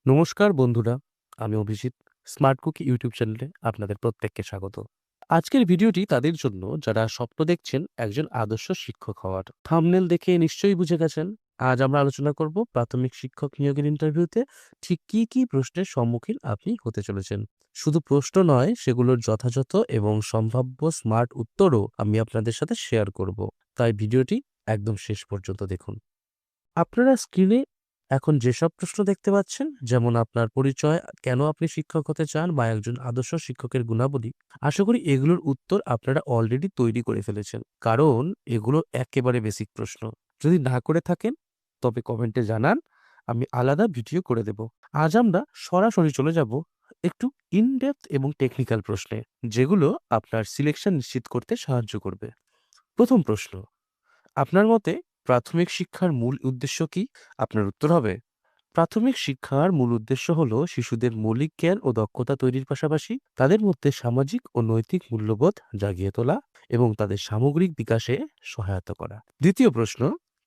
নমস্কার বন্ধুরা, আমি অভিজিৎ। স্মার্ট কুকি ইউটিউব চ্যানেলে আপনাদের প্রত্যেককে স্বাগত। আজকের ভিডিওটি তাদের জন্য যারা স্বপ্ন দেখছেন একজন আদর্শ শিক্ষক হওয়ার। থাম্বনেল দেখে নিশ্চয়ই বুঝে গেছেন। আজ আমরা আলোচনা করব প্রাথমিক শিক্ষক নিয়োগের ইন্টারভিউতে ঠিক কী প্রশ্নের সম্মুখীন আপনি হতে চলেছেন। শুধু প্রশ্ন নয়, সেগুলোর যথাযথ এবং সম্ভাব্য স্মার্ট উত্তরও আমি আপনাদের সাথে শেয়ার করব। তাই ভিডিওটি একদম শেষ পর্যন্ত দেখুন। আপনারা স্ক্রিনে এখন যেসব প্রশ্ন দেখতে পাচ্ছেন, যেমন আপনার পরিচয়, কেন আপনি শিক্ষক হতে চান বা একজন আদর্শ শিক্ষকের গুণাবলী, আশা করি এগুলোর উত্তর আপনারা অলরেডি তৈরি করে ফেলেছেন। কারণ এগুলো একেবারে বেসিক প্রশ্ন। যদি না করে থাকেন তবে কমেন্টে জানান, আমি আলাদা ভিডিও করে দেব। আজ আমরা সরাসরি চলে যাব একটু ইনডেপথ এবং টেকনিক্যাল প্রশ্নে, যেগুলো আপনার সিলেকশন নিশ্চিত করতে সাহায্য করবে। প্রথম প্রশ্ন, আপনার মতে প্রাথমিক শিক্ষার মূল উদ্দেশ্য কি? আপনার উত্তর হবে, প্রাথমিক শিক্ষার মূল উদ্দেশ্য হল শিশুদের মৌলিক জ্ঞান ও দক্ষতা তৈরির পাশাপাশি তাদের মধ্যে সামাজিক ও নৈতিক মূল্যবোধ জাগিয়ে তোলা এবং তাদের সামগ্রিক বিকাশে সহায়তা করা। দ্বিতীয় প্রশ্ন,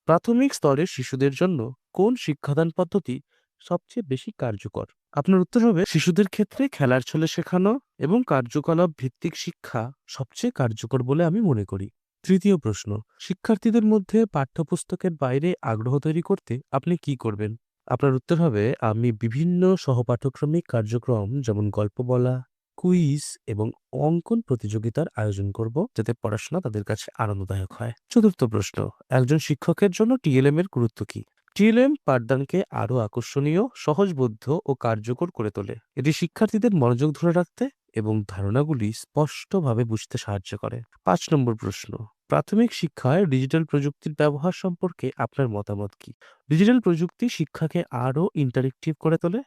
প্রাথমিক স্তরের শিশুদের জন্য কোন শিক্ষাদান পদ্ধতি সবচেয়ে বেশি কার্যকর? আপনার উত্তর হবে, শিশুদের ক্ষেত্রে খেলার ছলে শেখানো এবং কার্যকলাপ ভিত্তিক শিক্ষা সবচেয়ে কার্যকর বলে আমি মনে করি। তৃতীয় প্রশ্ন, শিক্ষার্থীদের মধ্যে পাঠ্যপুস্তকের বাইরে আগ্রহ তৈরি করতে আপনি কি করবেন? আপনার উত্তর হবে, আমি বিভিন্ন সহপাঠক্রমিক কার্যক্রম যেমন গল্প বলা, কুইজ এবং অঙ্কন প্রতিযোগিতার আয়োজন করব, যাতে পড়াশোনা তাদের কাছে আনন্দদায়ক হয়। চতুর্থ প্রশ্ন, একজন শিক্ষকের জন্য টিএলএম এর গুরুত্ব কি? টিএলএম পাঠদানকে আরও আকর্ষণীয়, সহজবোধ্য ও কার্যকর করে তোলে। এটি শিক্ষার্থীদের মনোযোগ ধরে রাখতে এবং ধারণাগুলি স্পষ্টভাবে বুঝতে সাহায্য করে। 5 নম্বর প্রশ্ন, প্রাথমিক শিক্ষায় ডিজিটাল প্রযুক্তির ব্যবহার সম্পর্কে আপনার মতামত কি? ডিজিটাল প্রযুক্তি শিক্ষাকে আরও ইন্টারেক্টিভ করে তোলে।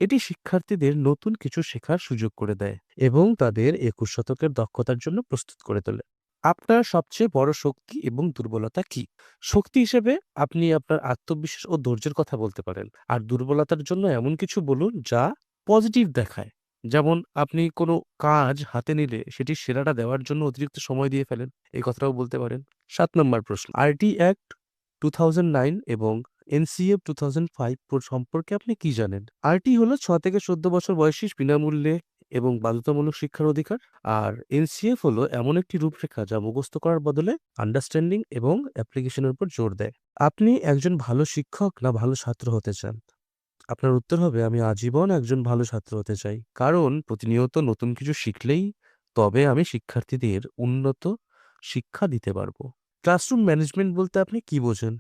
এটি শিক্ষার্থীদের নতুন কিছু শেখার সুযোগ করে দেয় এবং তাদের 21 শতকের দক্ষতার জন্য প্রস্তুত করে তোলে। আপনার সবচেয়ে বড় শক্তি এবং দুর্বলতা কি? শক্তি হিসেবে আপনি আপনার আত্মবিশ্বাস ও ধৈর্যের কথা বলতে পারেন। আর দুর্বলতার জন্য এমন কিছু বলুন যা পজিটিভ দেখায়। যেমন আপনি কোনো কাজ হাতে নিলে সেটি সেরাটা দেওয়ার জন্য অতিরিক্ত সময় দিয়ে ফেলেন। এই কথাটাও বলতে পারেন। 7 নম্বর প্রশ্ন, আরটি অ্যাক্ট 2009 এবং এনসিএফ 2005 সম্পর্কে আপনি কি জানেন? আরটি হলো 6 থেকে 14 বছর বয়সী বিনামূল্যে এবং বাধ্যতামূলক শিক্ষার অধিকার। আর এনসিএফ হলো এমন একটি রূপরেখা যা মুখস্থ করার বদলে আন্ডারস্ট্যান্ডিং এবং অ্যাপ্লিকেশনের উপর জোর দেয়। আপনি একজন ভালো শিক্ষক না ভালো ছাত্র হতে চান? আপনার উত্তর হবে, আমি আজীবন একজন ভালো ছাত্র হতে চাই। কারণ প্রতিনিয়ত নতুন কিছু শিখলেই তবে আমি শিক্ষার্থীদের উন্নত শিক্ষা দিতে পারবো। ক্লাসরুম ম্যানেজমেন্ট বলতে আপনি কি বোঝেন?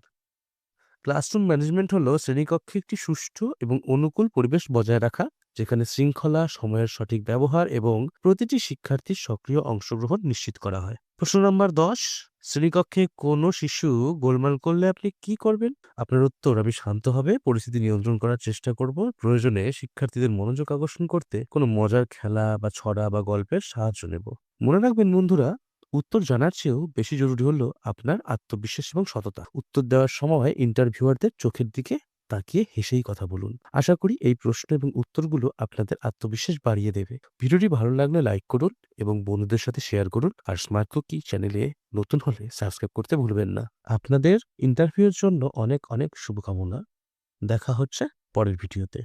ক্লাসরুম ম্যানেজমেন্ট হলো শ্রেণীকক্ষে একটি সুষ্ঠু এবং অনুকূল পরিবেশ বজায় রাখা, যেখানে শৃঙ্খলা, সময়ের সঠিক ব্যবহার এবং প্রতিটি শিক্ষার্থীর সক্রিয় অংশগ্রহণ নিশ্চিত করা হয়। প্রশ্ন নম্বর 10, শ্রেণীকক্ষে কোনো শিশু গোলমাল করলে আপনি কি করবেন? আপনার উত্তর, আমি শান্তভাবে পরিস্থিতি নিয়ন্ত্রণ করার চেষ্টা করব। প্রয়োজনে শিক্ষার্থীদের মনোযোগ আকর্ষণ করতে কোনো মজার খেলা বা ছড়া বা গল্পের সাহায্য নেব। মনে রাখবেন বন্ধুরা, উত্তর জানার চেয়েও বেশি জরুরি হলো আপনার আত্মবিশ্বাস এবং সততা। উত্তর দেওয়ার সময় ইন্টারভিউয়ারদের চোখের দিকে তাকিয়ে হেসেই কথা বলুন। আশা করি এই প্রশ্ন এবং উত্তরগুলো আপনাদের আত্মবিশ্বাস বাড়িয়ে দেবে। ভিডিওটি ভালো লাগলে লাইক করুন এবং বন্ধুদের সাথে শেয়ার করুন। আর স্মার্ট কুকি চ্যানেলে নতুন হলে সাবস্ক্রাইব করতে ভুলবেন না। আপনাদের ইন্টারভিউর জন্য অনেক অনেক শুভকামনা। দেখা হচ্ছে পরের ভিডিওতে।